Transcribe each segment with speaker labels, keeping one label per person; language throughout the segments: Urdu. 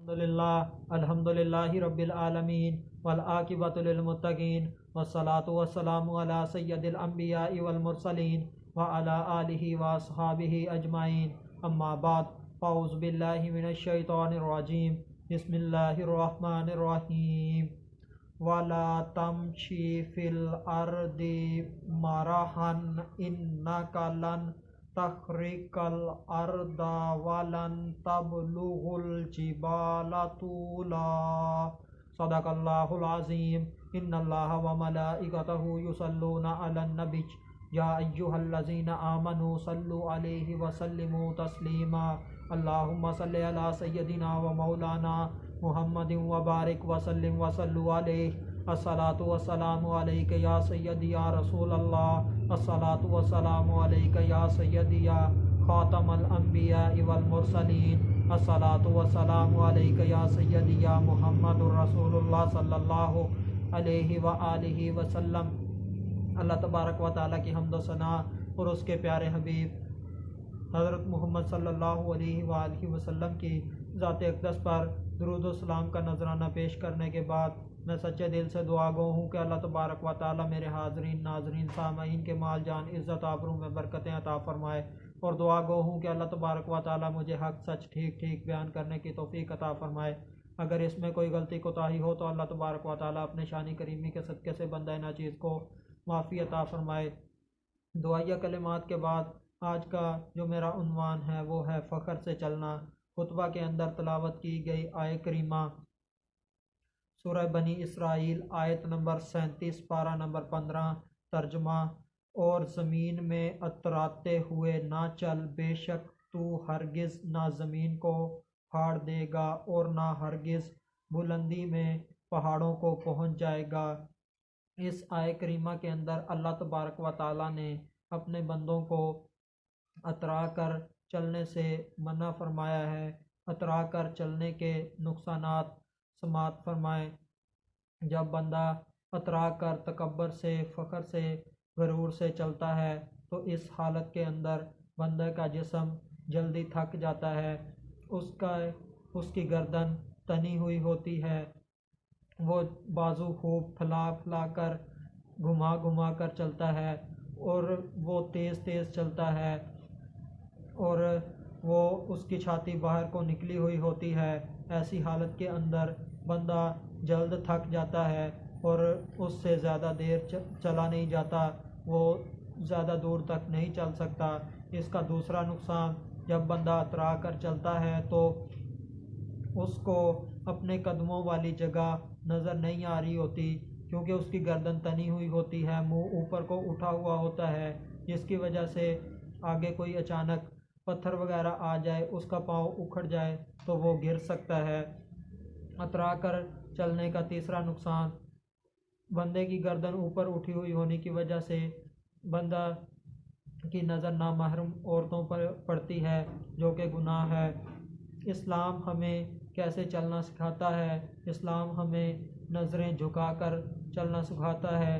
Speaker 1: الحمد للہ رب العالمین والعاقبۃ للمتقین والصلاة والسلام علی سید الانبیاء والمرسلین وعلی آلہ واصحابہ اجمعین اما بعد اعوذ باللہ من الشیطان الرجیم بسم اللہ الرحمن الرحیم ولا تمشی فی الارض مرحا انک لن تخرق الارض ولن تبلغ الجبال طولا صدق اللہ العظیم ان اللہ وملائکتہ یصلون علی النبی یا ایہا الذین آمنوا صلوا علیہ وسلموا تسلیما اللہم صلی علی سیدنا و مولانا محمد وبارک وسلم وصلوا علیہ الصلاۃ والسلام علیک یا سیدی یا رسول اللہ الصلاۃ والسلام علیک یا سیدی یا خاتم الانبیاء والمرسلین الصلاۃ والسلام علیک یا سیدی یا محمد رسول اللہ صلی اللہ علیہ وآلہ وسلم۔ اللہ تبارک و تعالیٰ کی حمد و ثنا اور اس کے پیارے حبیب حضرت محمد صلی اللہ علیہ وآلہ وسلم کی ذات اقدس پر درود و سلام کا نذرانہ پیش کرنے کے بعد میں سچے دل سے دعا گو ہوں کہ اللہ تبارک و تعالیٰ میرے حاضرین ناظرین سامعین کے مال جان عزت آبرو میں برکتیں عطا فرمائے، اور دعا گو ہوں کہ اللہ تبارک و تعالیٰ مجھے حق سچ ٹھیک بیان کرنے کی توفیق عطا فرمائے۔ اگر اس میں کوئی غلطی کوتاہی ہو تو اللہ تبارک و تعالیٰ اپنے شان کریمی کے صدقے سے بندہ ناچیز کو معافی عطا فرمائے۔ دعائیہ کلمات کے بعد آج کا جو میرا عنوان ہے وہ ہے فخر سے چلنا۔ خطبہ کے اندر تلاوت کی گئی آیت کریمہ سورہ بنی اسرائیل آیت نمبر 37 پارہ نمبر 15، ترجمہ: اور زمین میں اتراتے ہوئے نہ چل، بے شک تو ہرگز نہ زمین کو پھاڑ دے گا اور نہ ہرگز بلندی میں پہاڑوں کو پہنچ جائے گا۔ اس آیت کریمہ کے اندر اللہ تبارک و تعالیٰ نے اپنے بندوں کو اترا کر چلنے سے منع فرمایا ہے۔ اترا کر چلنے کے نقصانات سماعت فرمائے۔ جب بندہ اترا کر تکبر سے، فخر سے، غرور سے چلتا ہے تو اس حالت کے اندر بندے کا جسم جلدی تھک جاتا ہے، اس کی گردن تنی ہوئی ہوتی ہے، وہ بازو خوب پھیلا کر گھما کر چلتا ہے اور وہ تیز چلتا ہے اور وہ اس کی چھاتی باہر کو نکلی ہوئی ہوتی ہے۔ ایسی حالت کے اندر بندہ جلد تھک جاتا ہے اور اس سے زیادہ دیر چلا نہیں جاتا، وہ زیادہ دور تک نہیں چل سکتا۔ اس کا دوسرا نقصان، جب بندہ اترا کر چلتا ہے تو اس کو اپنے قدموں والی جگہ نظر نہیں آ رہی ہوتی، کیونکہ اس کی گردن تنی ہوئی ہوتی ہے، منہ اوپر کو اٹھا ہوا ہوتا ہے، جس کی وجہ سے آگے کوئی اچانک پتھر وغیرہ آ جائے، اس کا پاؤں اکھڑ جائے تو وہ گر سکتا ہے۔ اترا کر چلنے کا تیسرا نقصان، بندے کی گردن اوپر اٹھی ہوئی ہونے کی وجہ سے بندہ کی نظر نامحرم عورتوں پر پڑتی ہے، جو کہ گناہ ہے۔ اسلام ہمیں کیسے چلنا سکھاتا ہے؟ اسلام ہمیں نظریں جھکا کر چلنا سکھاتا ہے۔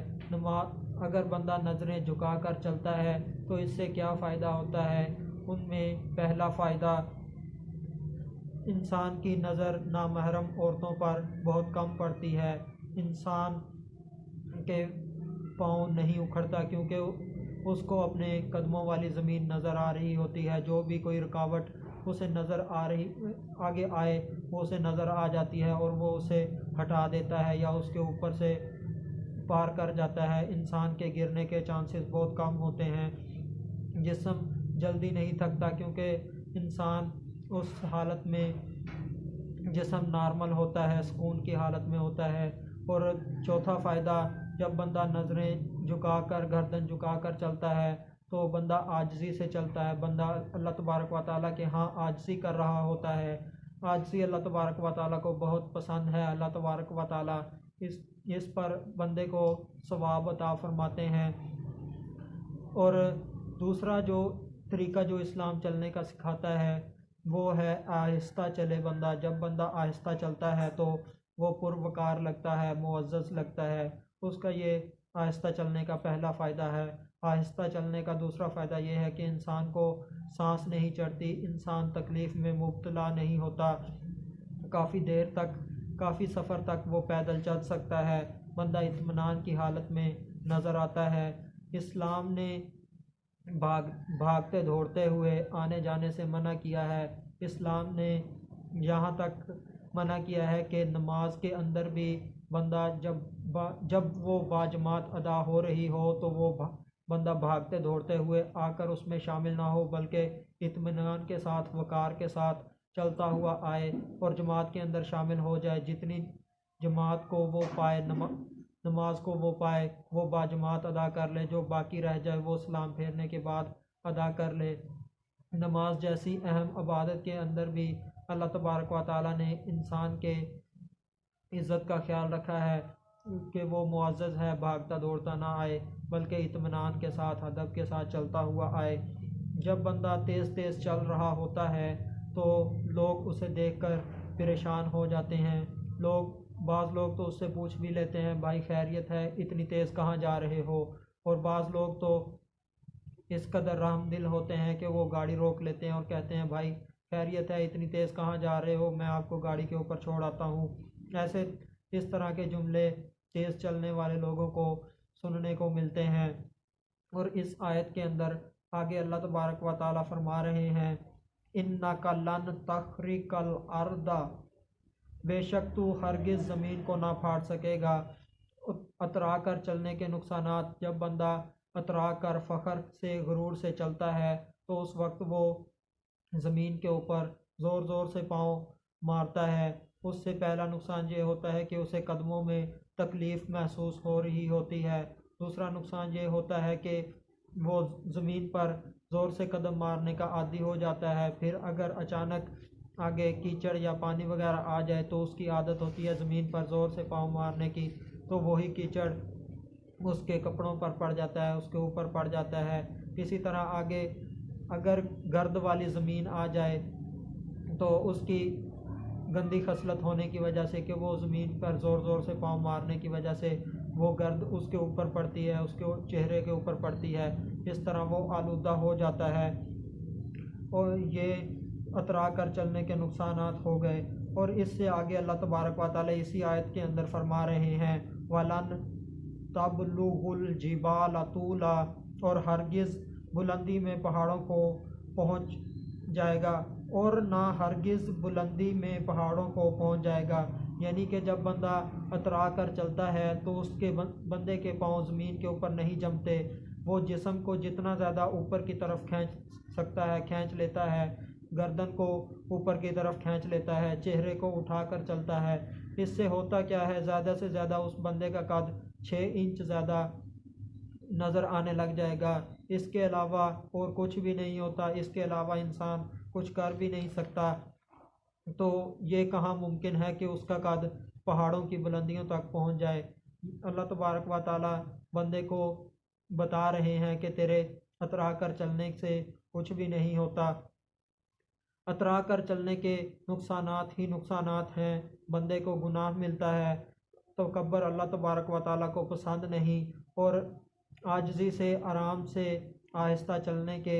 Speaker 1: اگر بندہ نظریں جھکا کر چلتا ہے تو اس سے کیا فائدہ ہوتا ہے؟ ان میں پہلا فائدہ، انسان کی نظر نامحرم عورتوں پر بہت کم پڑتی ہے، انسان کے پاؤں نہیں اکھڑتا کیونکہ اس کو اپنے قدموں والی زمین نظر آ رہی ہوتی ہے۔ جو بھی کوئی رکاوٹ اسے نظر آگے آئے وہ اسے نظر آ جاتی ہے اور وہ اسے ہٹا دیتا ہے یا اس کے اوپر سے پار کر جاتا ہے۔ انسان کے گرنے کے چانسز بہت کم ہوتے ہیں۔ جسم جلدی نہیں تھکتا کیونکہ انسان اس حالت میں جسم نارمل ہوتا ہے، سکون کی حالت میں ہوتا ہے۔ اور چوتھا فائدہ، جب بندہ نظریں جھکا کر، گردن جھکا کر چلتا ہے تو بندہ عاجزی سے چلتا ہے، بندہ اللہ تبارک و تعالیٰ کے ہاں عاجزی کر رہا ہوتا ہے۔ عاجزی اللہ تبارک و تعالیٰ کو بہت پسند ہے۔ اللہ تبارک و تعالیٰ اس پر بندے کو ثواب عطا فرماتے ہیں۔ اور دوسرا جو طریقہ جو اسلام چلنے کا سکھاتا ہے وہ ہے آہستہ چلے بندہ۔ جب بندہ آہستہ چلتا ہے تو وہ پروقار لگتا ہے، معزز لگتا ہے۔ اس کا یہ آہستہ چلنے کا پہلا فائدہ ہے۔ آہستہ چلنے کا دوسرا فائدہ یہ ہے کہ انسان کو سانس نہیں چڑھتی، انسان تکلیف میں مبتلا نہیں ہوتا۔ کافی دیر تک، کافی سفر تک وہ پیدل چل سکتا ہے، بندہ اطمینان کی حالت میں نظر آتا ہے۔ اسلام نے بھاگتے دوڑتے ہوئے آنے جانے سے منع کیا ہے۔ اسلام نے یہاں تک منع کیا ہے کہ نماز کے اندر بھی بندہ جب وہ باجماعت ادا ہو رہی ہو تو وہ بندہ بھاگتے دوڑتے ہوئے آ کر اس میں شامل نہ ہو، بلکہ اطمینان کے ساتھ، وقار کے ساتھ چلتا ہوا آئے اور جماعت کے اندر شامل ہو جائے۔ جتنی جماعت کو وہ پائے، نماز کو وہ پائے، وہ باجماعت ادا کر لے، جو باقی رہ جائے وہ سلام پھیرنے کے بعد ادا کر لے۔ نماز جیسی اہم عبادت کے اندر بھی اللہ تبارک و تعالیٰ نے انسان کے عزت کا خیال رکھا ہے کہ وہ معزز ہے، بھاگتا دوڑتا نہ آئے، بلکہ اطمینان کے ساتھ، ادب کے ساتھ چلتا ہوا آئے۔ جب بندہ تیز تیز چل رہا ہوتا ہے تو لوگ اسے دیکھ کر پریشان ہو جاتے ہیں۔ بعض لوگ تو اس سے پوچھ بھی لیتے ہیں، بھائی خیریت ہے، اتنی تیز کہاں جا رہے ہو؟ اور بعض لوگ تو اس قدر رحم دل ہوتے ہیں کہ وہ گاڑی روک لیتے ہیں اور کہتے ہیں، بھائی خیریت ہے، اتنی تیز کہاں جا رہے ہو، میں آپ کو گاڑی کے اوپر چھوڑ آتا ہوں۔ ایسے اس طرح کے جملے تیز چلنے والے لوگوں کو سننے کو ملتے ہیں۔ اور اس آیت کے اندر آگے اللہ تبارک و تعالیٰ فرما رہے ہیں، اِنَّکَ لَن تَخْرِقَ الْأَرْضَ، بے شک تو ہرگز زمین کو نہ پھاڑ سکے گا۔ اترا کر چلنے کے نقصانات، جب بندہ اترا کر فخر سے، غرور سے چلتا ہے تو اس وقت وہ زمین کے اوپر زور زور سے پاؤں مارتا ہے۔ اس سے پہلا نقصان یہ ہوتا ہے کہ اسے قدموں میں تکلیف محسوس ہو رہی ہوتی ہے۔ دوسرا نقصان یہ ہوتا ہے کہ وہ زمین پر زور سے قدم مارنے کا عادی ہو جاتا ہے۔ پھر اگر اچانک آگے کیچڑ یا پانی وغیرہ آ جائے تو اس کی عادت ہوتی ہے زمین پر زور سے پاؤں مارنے کی، تو وہی کیچڑ اس کے کپڑوں پر پڑ جاتا ہے، اس کے اوپر پڑ جاتا ہے۔ اسی طرح آگے اگر گرد والی زمین آ جائے تو اس کی گندی خصلت ہونے کی وجہ سے کہ وہ زمین پر زور زور سے پاؤں مارنے کی وجہ سے وہ گرد اس کے اوپر پڑتی ہے، اس کے چہرے کے اوپر پڑتی ہے، اس طرح وہ آلودہ ہو جاتا ہے۔ اور یہ اترا کر چلنے کے نقصانات ہو گئے۔ اور اس سے آگے اللہ تبارک و تعالیٰ اسی آیت کے اندر فرما رہے ہیں، وَلَن تَبْلُغُ الْجِبَالَ طُولًا، اور ہرگز بلندی میں پہاڑوں کو پہنچ جائے گا، اور نہ ہرگز بلندی میں پہاڑوں کو پہنچ جائے گا۔ یعنی کہ جب بندہ اترا کر چلتا ہے تو اس کے بندے کے پاؤں زمین کے اوپر نہیں جمتے، وہ جسم کو جتنا زیادہ اوپر کی طرف کھینچ سکتا ہے کھینچ لیتا ہے، گردن کو اوپر کی طرف کھینچ لیتا ہے، چہرے کو اٹھا کر چلتا ہے۔ اس سے ہوتا کیا ہے، زیادہ سے زیادہ اس بندے کا قد 6 انچ زیادہ نظر آنے لگ جائے گا۔ اس کے علاوہ اور کچھ بھی نہیں ہوتا، اس کے علاوہ انسان کچھ کر بھی نہیں سکتا۔ تو یہ کہاں ممکن ہے کہ اس کا قد پہاڑوں کی بلندیوں تک پہنچ جائے۔ اللہ تبارک و تعالیٰ بندے کو بتا رہے ہیں کہ تیرے اترا کر چلنے سے کچھ بھی نہیں ہوتا۔ اترا کر چلنے کے نقصانات ہی نقصانات ہیں، بندے کو گناہ ملتا ہے، تکبر اللہ تبارک و تعالیٰ کو پسند نہیں، اور عاجزی سے، آرام سے، آہستہ چلنے کے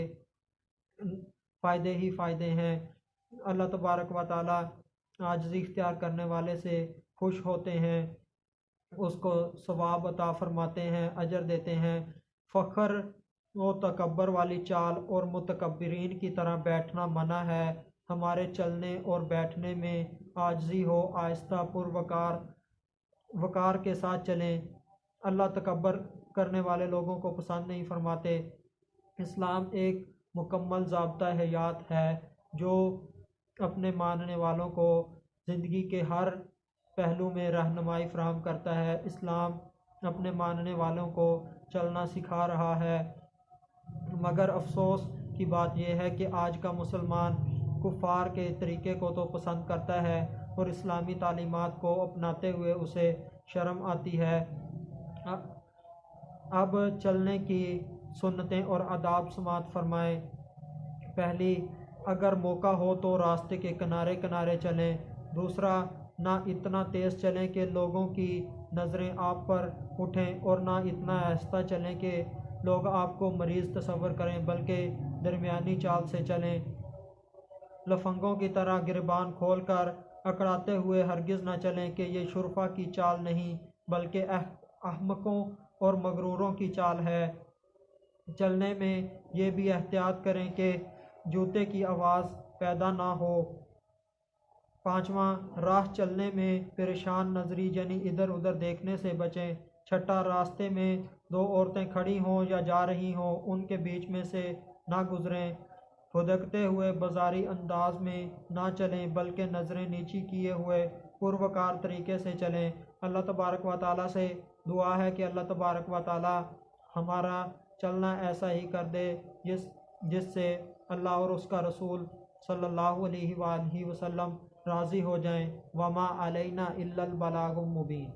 Speaker 1: فائدے ہی فائدے ہیں۔ اللہ تبارک و تعالیٰ عاجزی اختیار کرنے والے سے خوش ہوتے ہیں، اس کو ثواب عطا فرماتے ہیں، اجر دیتے ہیں۔ فخر و تکبر والی چال اور متکبرین کی طرح بیٹھنا منع ہے۔ ہمارے چلنے اور بیٹھنے میں عاجزی ہو، آہستہ، وقار کے ساتھ چلیں۔ اللہ تکبر کرنے والے لوگوں کو پسند نہیں فرماتے۔ اسلام ایک مکمل ضابطہ حیات ہے جو اپنے ماننے والوں کو زندگی کے ہر پہلو میں رہنمائی فراہم کرتا ہے۔ اسلام اپنے ماننے والوں کو چلنا سکھا رہا ہے، مگر افسوس کی بات یہ ہے کہ آج کا مسلمان کفار کے طریقے کو تو پسند کرتا ہے اور اسلامی تعلیمات کو اپناتے ہوئے اسے شرم آتی ہے۔ اب چلنے کی سنتیں اور آداب سماعت فرمائیں۔ پہلی، اگر موقع ہو تو راستے کے کنارے کنارے چلیں۔ دوسرا، نہ اتنا تیز چلیں کہ لوگوں کی نظریں آپ پر اٹھیں، اور نہ اتنا آہستہ چلیں کہ لوگ آپ کو مریض تصور کریں، بلکہ درمیانی چال سے چلیں۔ لفنگوں کی طرح گریبان کھول کر اکڑاتے ہوئے ہرگز نہ چلیں کہ یہ شرفا کی چال نہیں بلکہ احمقوں اور مغروروں کی چال ہے۔ چلنے میں یہ بھی احتیاط کریں کہ جوتے کی آواز پیدا نہ ہو۔ پانچواں، راہ چلنے میں پریشان نظری یعنی ادھر ادھر دیکھنے سے بچیں۔ چھٹا، راستے میں دو عورتیں کھڑی ہوں یا جا رہی ہوں ان کے بیچ میں سے نہ گزریں۔ پھدکتے ہوئے بازاری انداز میں نہ چلیں بلکہ نظریں نیچی کیے ہوئے پروقار طریقے سے چلیں۔ اللہ تبارک و تعالیٰ سے دعا ہے کہ اللہ تبارک و تعالیٰ ہمارا چلنا ایسا ہی کر دے جس سے اللہ اور اس کا رسول صلی اللہ علیہ وآلہ وسلم راضی ہو جائیں۔ وما علینا الا البلاغ المبین۔